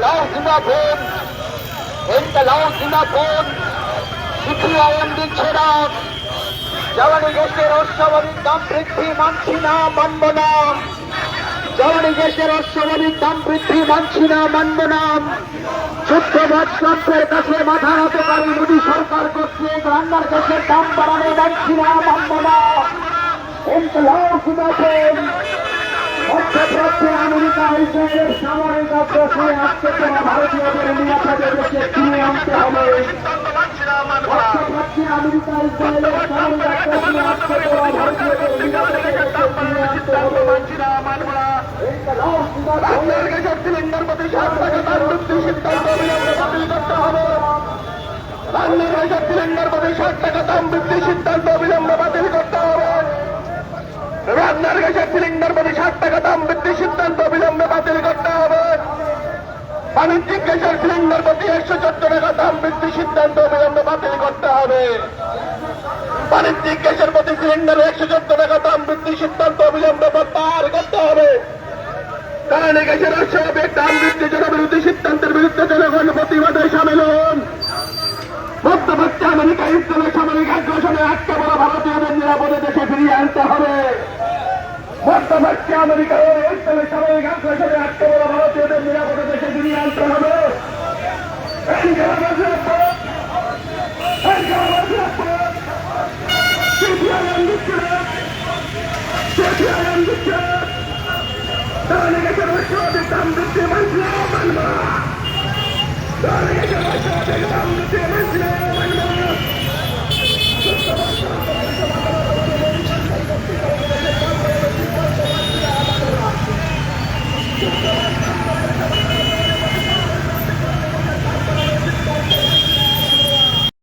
Inkalau Sinapon, Inkalau Sinapon, CPIM দিচ্ছে না, জ্বালানি গ্যাসের অস্বাভাবিক দাম বৃদ্ধি মানছি না, মানব না। জ্বালানি গ্যাসের অস্বাভাবিক দাম বৃদ্ধি মানছি না, মানব না। যুদ্ধবাদের কাছে মাথা রাখতে মোদী সরকার কর্তৃক রান্নার গ্যাসের দাম বাড়ানো মানছি না, মানব না। ইনকালাব জিন্দাবাদ। মধ্যপ্রাচ্যে আমেরিকা ইসরায়েলের সামরিক আগ্রাসনে আজকে তোলা ভারতীয়দের নিরাপদে দেশে ফিরিয়ে আনতে হবে। মধ্যপ্রাচ্যে আমেরিকা ইসরায়েলের সামরিক আগ্রাসনে আজকে তোলা ভারতীয়দের নিরাপদে দেশে ফিরিয়ে আনতে হবে। ইনকালাব জিন্দাবাদ। সিলিন্ডার প্রতি 7 টাকা দাম বৃদ্ধির সিদ্ধান্ত অবিলম্বে বাতিল করতে হবে। রান্নার গ্যাসের সিলিন্ডার প্রতি 7 টাকা দাম বৃদ্ধির সিদ্ধান্ত অবিলম্বে বাতিল করতে হবে। রান্নার গ্যাসের সিলিন্ডার প্রতি 7 টাকা দাম বৃদ্ধির সিদ্ধান্ত অবিলম্বে বাতিল করতে হবে। বাণিজ্যিক গ্যাসের সিলিন্ডার প্রতি 114 টাকা দাম বৃদ্ধির সিদ্ধান্ত অবিলম্বে বাতিল করতে হবে। বাণিজ্যিক গ্যাসের প্রতি সিলিন্ডারে 114 টাকা দাম বৃদ্ধির সিদ্ধান্ত অবিলম্বে প্রত্যাহার করতে হবে। কারণ গ্যাসের অস্বাভাবিক দাম বৃদ্ধি জনবিরোধী সিদ্ধান্তের বিরুদ্ধে জনগণ প্রতিবাদে সামিল হন। মধ্যপ্রাচ্যে আমেরিকা ইসরায়েলের সামরিক আগ্রাসনে আটকে পড়া ভারতীয়দের নিরাপদে দেশে ফিরিয়ে আনতে হবে। মধ্যপ্রাচ্যে আমেরিকা ও ইসরায়েলের সামরিক আগ্রাসনে আটকে পড়া ভারতীয়দের নিরাপদে দেশে ফিরিয়ে আনতে হবে। দাম বৃদ্ধি মানছি না, মানব না। দাম বৃদ্ধি মানছি না, মানব না।